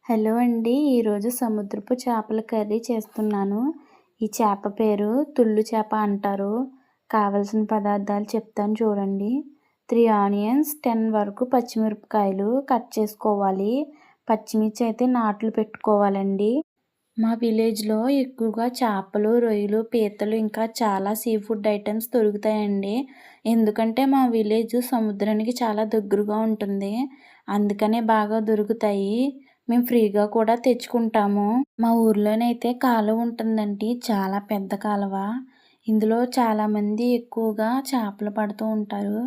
Hello అండి. ఈరోజు సముద్రపు చేపల కర్రీ చేస్తున్నాను. ఈ చేప పేరు తుళ్ళు చేప అంటారు. కావలసిన పదార్థాలు చెప్తాను చూడండి. 3 ఆనియన్స్, 10 వరకు పచ్చిమిరపకాయలు కట్ చేసుకోవాలి. పచ్చిమిర్చి అయితే నాట్లు పెట్టుకోవాలండి. మా విలేజ్‌లో ఎక్కువగా చేపలు, రొయ్యలు, పీతలు ఇంకా చాలా సీ ఫుడ్ ఐటెమ్స్ దొరుకుతాయండి. ఎందుకంటే మా విలేజ్ సముద్రానికి చాలా దగ్గరగా ఉంటుంది. అందుకనే బాగా దొరుకుతాయి. మేము ఫ్రీగా కూడా తెచ్చుకుంటాము. మా ఊర్లోనైతే కాలువ ఉంటుందండి. చాలా పెద్ద కాలువ. ఇందులో చాలామంది ఎక్కువగా చేపలు పడుతూ ఉంటారు.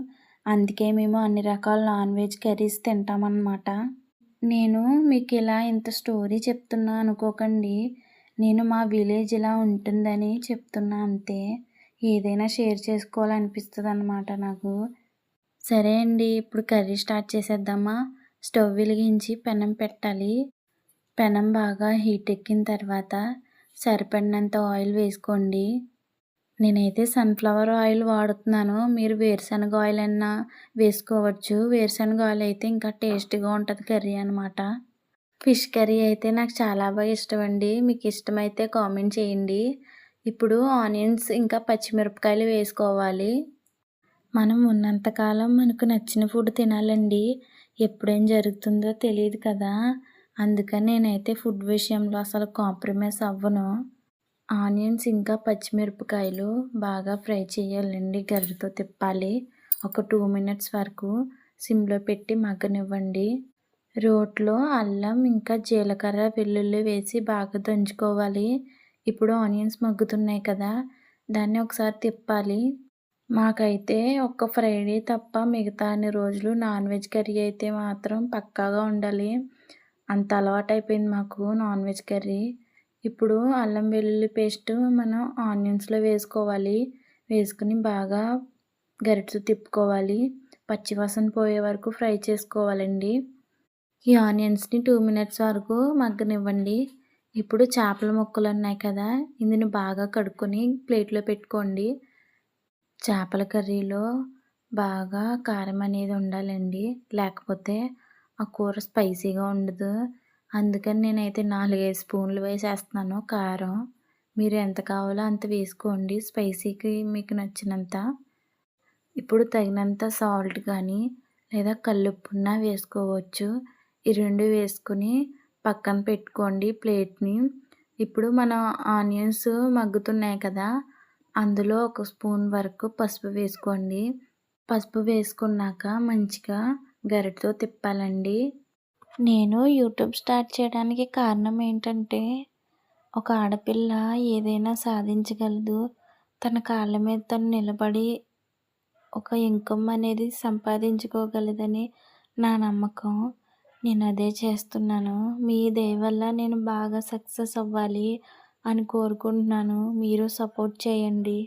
అందుకే మేము అన్ని రకాల నాన్ వెజ్ కర్రీస్ తింటామన్నమాట. నేను మీకు ఇలా ఇంత స్టోరీ చెప్తున్నా అనుకోకండి. నేను మా విలేజ్ ఇలా ఉంటుందని చెప్తున్నా అంతే. ఏదైనా షేర్ చేసుకోవాలనిపిస్తదనమాట నాకు. సరే అండి, ఇప్పుడు కర్రీ స్టార్ట్ చేసేద్దామా? స్టవ్ వెలిగించి పెనం పెట్టాలి. పెనం బాగా హీట్ ఎక్కిన తర్వాత సరిపడినంత ఆయిల్ వేసుకోండి. నేనైతే సన్‌ఫ్లవర్ ఆయిల్ వాడుతున్నాను. మీరు వేరుశనగ ఆయిల్ అన్నా వేసుకోవచ్చు. వేరుశనగ ఆయిల్ అయితే ఇంకా టేస్టీగా ఉంటుంది కర్రీ అనమాట. ఫిష్ కర్రీ అయితే నాకు చాలా బాగా ఇష్టమండి. మీకు ఇష్టమైతే కామెంట్ చేయండి. ఇప్పుడు ఆనియన్స్ ఇంకా పచ్చిమిరపకాయలు వేసుకోవాలి. మనం ఉన్నంతకాలం మనకు నచ్చిన ఫుడ్ తినాలండి. ఎప్పుడేం జరుగుతుందో తెలీదు కదా! అందుకని నేనైతే ఫుడ్ విషయంలో అసలు కాంప్రమైజ్ అవ్వను. ఆనియన్స్ ఇంకా పచ్చిమిరపకాయలు బాగా ఫ్రై చేయాలండి. గరిటెతో తిప్పాలి. ఒక 2 మినిట్స్ వరకు సిమ్‌లో పెట్టి మగ్గనివ్వండి. రోట్లో అల్లం ఇంకా జీలకర్ర, వెల్లుల్లి వేసి బాగా దంచుకోవాలి. ఇప్పుడు ఆనియన్స్ మగ్గుతున్నాయి కదా! దాన్ని ఒకసారి తిప్పాలి. మాకైతే ఒక్క ఫ్రైడే తప్ప మిగతా అన్ని రోజులు నాన్ వెజ్ కర్రీ అయితే మాత్రం పక్కాగా ఉండాలి. అంత అలవాటైపోయింది మాకు నాన్ వెజ్ కర్రీ. ఇప్పుడు అల్లం వెల్లుల్లి పేస్ట్ మనం ఆనియన్స్‌లో వేసుకోవాలి. వేసుకుని బాగా గరిటెతో తిప్పుకోవాలి. పచ్చివాసన పోయే వరకు ఫ్రై చేసుకోవాలండి. ఈ ఆనియన్స్‌ని 2 మినిట్స్ వరకు మగ్గనివ్వండి. ఇప్పుడు చేపల ముక్కలు ఉన్నాయి కదా! ఇందుని బాగా కడుక్కొని ప్లేట్‌లో పెట్టుకోండి. చేపల కర్రీలో బాగా కారం అనేది ఉండాలండి. లేకపోతే ఆ కూర స్పైసీగా ఉండదు. అందుకని నేనైతే 4, 5 స్పూన్లు వేసేస్తున్నాను కారం. మీరు ఎంత కావాలో అంత వేసుకోండి స్పైసీకి మీకు నచ్చినంత. ఇప్పుడు తగినంత సాల్ట్ కానీ లేదా కల్లుప్పున్నా వేసుకోవచ్చు. ఈ 2 వేసుకొని పక్కన పెట్టుకోండి ప్లేట్‌ని. ఇప్పుడు మన ఆనియన్స్ మగ్గుతున్నాయి కదా! అందులో ఒక స్పూన్ వరకు పసుపు వేసుకోండి. పసుపు వేసుకున్నాక మంచిగా గరిటెతో తిప్పాలండి. నేను యూట్యూబ్ స్టార్ట్ చేయడానికి కారణం ఏంటంటే, ఒక ఆడపిల్ల ఏదైనా సాధించగలదు. తన కాళ్ళ మీద తను నిలబడి ఒక ఇన్కమ్ అనేది సంపాదించుకోగలదని నా నమ్మకం. నేను అదే చేస్తున్నాను. మీ దయ వల్ల నేను బాగా సక్సెస్ అవ్వాలి అని కోరుకుంటున్నాను. మీరు సపోర్ట్ చేయండి.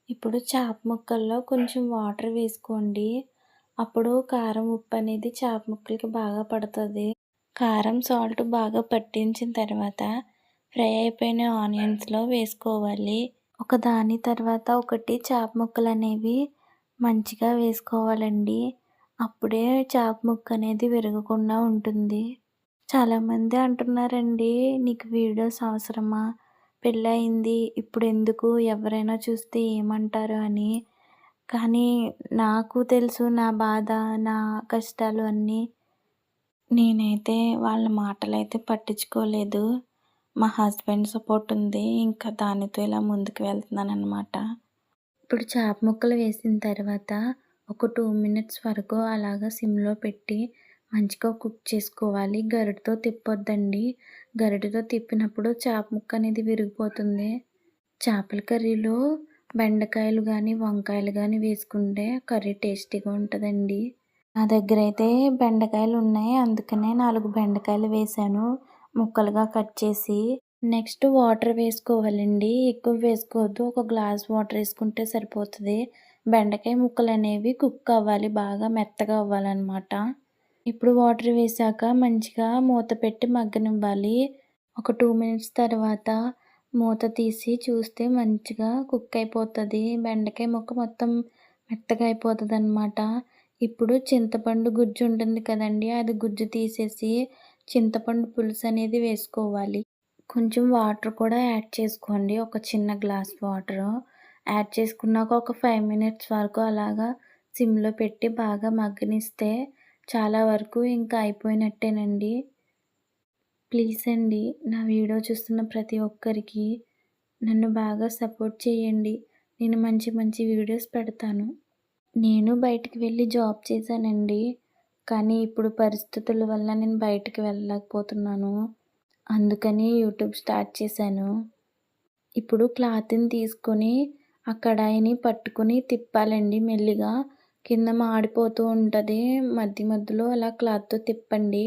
ఇప్పుడు చేప ముక్కల్లో కొంచెం వాటర్ వేసుకోండి. అప్పుడు కారం, ఉప్పు అనేది చేప ముక్కలకి బాగా పడుతుంది. కారం, సాల్ట్ బాగా పట్టించిన తర్వాత ఫ్రై అయిపోయిన ఆనియన్స్‌లో వేసుకోవాలి. ఒక దాని తర్వాత ఒకటి చేప ముక్కలు అనేవి మంచిగా వేసుకోవాలండి. అప్పుడే చేప ముక్క అనేది విరగకుండా ఉంటుంది. చాలామంది అంటున్నారండి, నీకు వీడియోస్ అవసరమా? పెళ్ళయింది ఇప్పుడెందుకు ఎవరైనా చూస్తే ఏమంటారు అని. కానీ నాకు తెలుసు నా బాధ, నా కష్టాలు అన్నీ. నేనైతే వాళ్ళ మాటలైతే పట్టించుకోలేదు. మా హస్బెండ్ సపోర్ట్ ఉంది. ఇంకా దానితో ఇలా ముందుకు వెళ్తున్నాననమాట. ఇప్పుడు చేప ముక్కలు వేసిన తర్వాత ఒక 2 మినిట్స్ వరకు అలాగా సిమ్‌లో పెట్టి మంచిగా కుక్ చేసుకోవాలి. గరిటెతో తిప్పొద్దండి. గరిటెతో తిప్పినప్పుడు చేప ముక్క అనేది విరిగిపోతుంది. చేపల కర్రీలో బెండకాయలు కానీ, వంకాయలు కానీ వేసుకుంటే కర్రీ టేస్టీగా ఉంటుందండి. నా దగ్గర అయితే బెండకాయలు ఉన్నాయి. అందుకనే 4 బెండకాయలు వేశాను ముక్కలుగా కట్ చేసి. నెక్స్ట్ వాటర్ వేసుకోవాలండి. ఎక్కువ వేసుకోవద్దు. ఒక గ్లాస్ వాటర్ వేసుకుంటే సరిపోతుంది. బెండకాయ ముక్కలు అనేవి కుక్ అవ్వాలి. బాగా మెత్తగా అవ్వాలన్నమాట. ఇప్పుడు వాటర్ వేసాక మంచిగా మూత పెట్టి మగ్గనివ్వాలి. ఒక 2 మినిట్స్ తర్వాత మూత తీసి చూస్తే మంచిగా కుక్ అయిపోతుంది. బెండకాయ ముక్క మొత్తం మెత్తగా అయిపోతుందన్నమాట. ఇప్పుడు చింతపండు గుజ్జు ఉంటుంది కదండీ! అది గుజ్జు తీసేసి చింతపండు పులుసు అనేది వేసుకోవాలి. కొంచెం వాటర్ కూడా యాడ్ చేసుకోండి. ఒక చిన్న గ్లాస్ వాటరు. యాడ్ చేసుకున్నాక ఒక 5 మినిట్స్ వరకు అలాగా సిమ్‌లో పెట్టి బాగా మగ్గనిస్తే చాలా వరకు ఇంకా అయిపోయినట్టేనండి. ప్లీజ్ అండి, నా వీడియో చూస్తున్న ప్రతి ఒక్కరికి నన్ను బాగా సపోర్ట్ చేయండి. నేను మంచి మంచి వీడియోస్ పెడతాను. నేను బయటికి వెళ్ళి జాబ్ చేశానండి. కానీ ఇప్పుడు పరిస్థితుల వల్ల నేను బయటికి వెళ్ళలేకపోతున్నాను. అందుకని యూట్యూబ్ స్టార్ట్ చేశాను. ఇప్పుడు క్లాత్‌ని తీసుకొని ఆ కడాయిని పట్టుకొని తిప్పాలండి మెల్లిగా. కింద మాడిపోతూ ఉంటది. మధ్య మధ్యలో అలా క్లాత్‌తో తిప్పండి.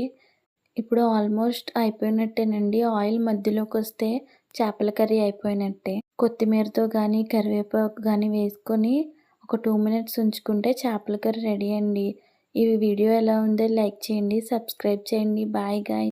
ఇప్పుడు ఆల్మోస్ట్ అయిపోయినట్టేనండి. ఆయిల్ మధ్యలోకొస్తే చేపల కర్రీ అయిపోయినట్టే. కొత్తిమీరతో గానీ, కరివేపాకు గానీ వేసుకొని ఒక 2 మినిట్స్ ఉంచుకుంటే చేపల కర్రీ రెడీ అండి. ఈ వీడియో ఎలా ఉందో లైక్ చేయండి, సబ్స్క్రైబ్ చేయండి. Bye guys.